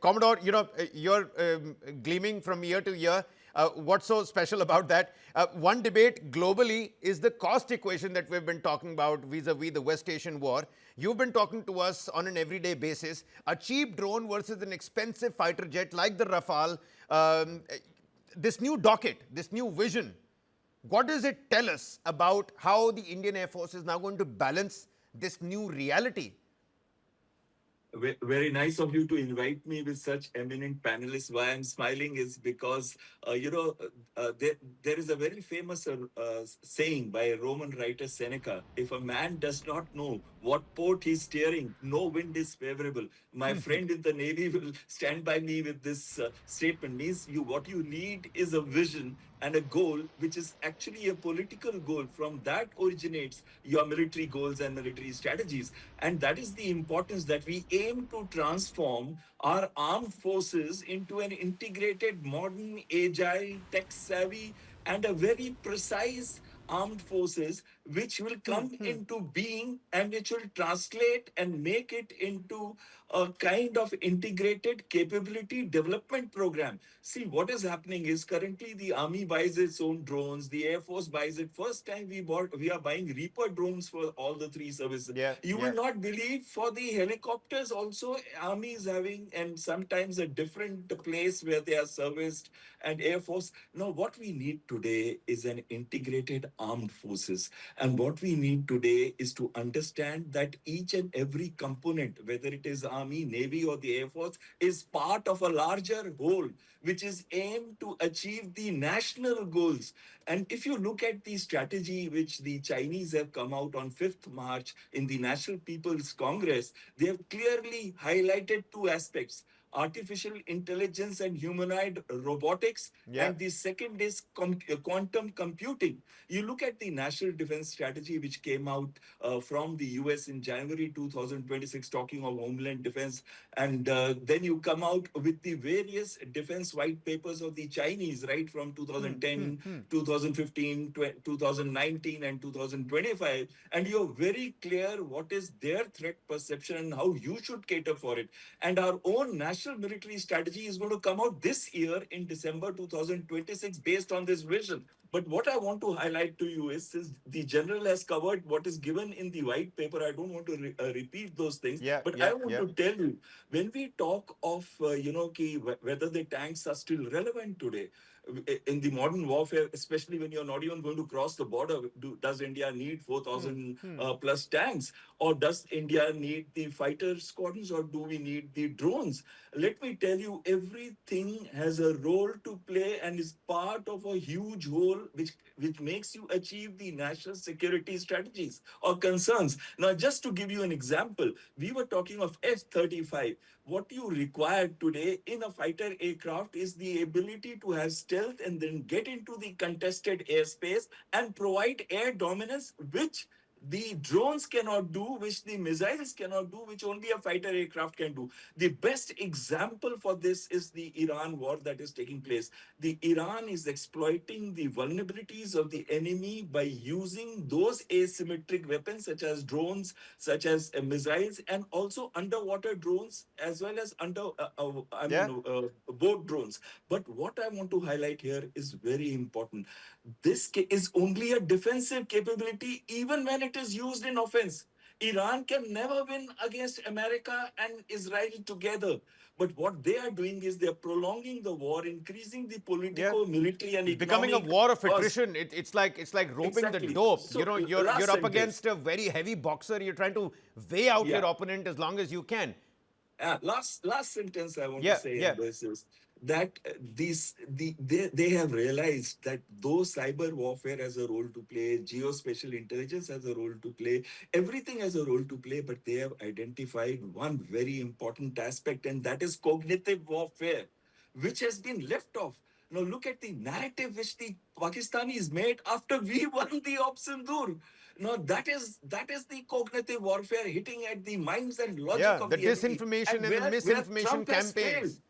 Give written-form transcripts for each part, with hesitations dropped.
Commodore, you're gleaming from year to year. What's so special about that? One debate globally is the cost equation that we've been talking about vis-a-vis the West Asian war. You've been talking to us on an everyday basis. A cheap drone versus an expensive fighter jet like the Rafale. This new docket, this new vision, what does it tell us about how the Indian Air Force is now going to balance this new reality? Very nice of you to invite me with such eminent panelists. Why I'm smiling is because, there is a very famous saying by a Roman writer Seneca: if a man does not know what port he's steering, no wind is favorable. My friend in the Navy will stand by me with this statement. Means what you need is a vision and a goal, which is actually a political goal. From that originates your military goals and military strategies. And that is the importance that we aim to transform our armed forces into an integrated, modern, agile, tech savvy, and a very precise armed forces which will come into being and which will translate and make it into a kind of integrated capability development program. See, what is happening is currently the army buys its own drones, the air force buys it. First time we are buying Reaper drones for all the three services. Yeah, You will yeah. not believe, for the helicopters also, army is having, and sometimes a different place where they are serviced, and air force. Now what we need today is an integrated armed forces, and what we need today is to understand that each and every component, whether it is army, navy, or the air force, is part of a larger whole which is aimed to achieve the national goals. And if you look at the strategy which the Chinese have come out on 5th March in the National People's Congress, they have clearly highlighted two aspects: artificial intelligence and humanoid robotics, Yeah. and the second is quantum computing. You look at the National Defense Strategy, which came out from the US in January 2026, talking of homeland defense, and then you come out with the various defense white papers of the Chinese, right from 2010, 2015, 2019, and 2025, and you're very clear what is their threat perception and how you should cater for it. And our own national military strategy is going to come out this year in December 2026 based on this vision. But what I want to highlight to you is, since the general has covered what is given in the white paper, I don't want to repeat those things. Yeah, But I yeah, want yeah. to tell you, when we talk of, whether the tanks are still relevant today, in the modern warfare, especially when you're not even going to cross the border, does India need 4,000 plus tanks? Or does India need the fighter squadrons, or do we need the drones? Let me tell you, everything has a role to play and is part of a huge whole which makes you achieve the national security strategies or concerns. Now, just to give you an example, we were talking of F-35. What you require today in a fighter aircraft is the ability to have stealth and then get into the contested airspace and provide air dominance, which the drones cannot do, which the missiles cannot do, which only a fighter aircraft can do. The best example for this is the Iran war that is taking place. The Iran is exploiting the vulnerabilities of the enemy by using those asymmetric weapons such as drones, such as missiles, and also underwater drones, as well as Yeah. boat drones. But what I want to highlight here is very important. This is only a defensive capability, even when it is used in offense. Iran can never win against America and Israel together. But what they are doing is they're prolonging the war, increasing the Yeah. political, military, and It's becoming a economic war of cost. attrition. It's like roping the Exactly. dope. So, You're last up sentence. against a very heavy boxer. You're trying to weigh out your Yeah. opponent as long as you can. Last sentence I want to Yeah, say yeah. in this is that they have realized that though cyber warfare has a role to play, geospatial intelligence has a role to play, everything has a role to play, but they have identified one very important aspect, and that is cognitive warfare, which has been left off. Now look at the narrative which the Pakistanis made after we won the Op Sindoor. No, that is the cognitive warfare hitting at the minds and logic Yeah, of the the enemy, disinformation and and the where misinformation Trump has failed. campaigns.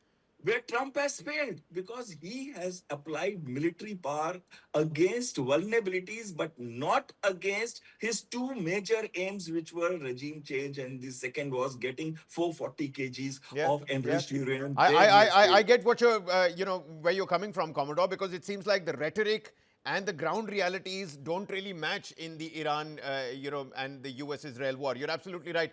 where Trump has failed because he has applied military power against vulnerabilities, but not against his two major aims, which were regime change, and the second was getting 440 kgs Yeah, of yeah. enriched uranium. I, There I, he has I failed. get what you're, where you're coming from, Commodore, because it seems like the rhetoric and the ground realities don't really match in the Iran, and the US-Israel war. You're absolutely right.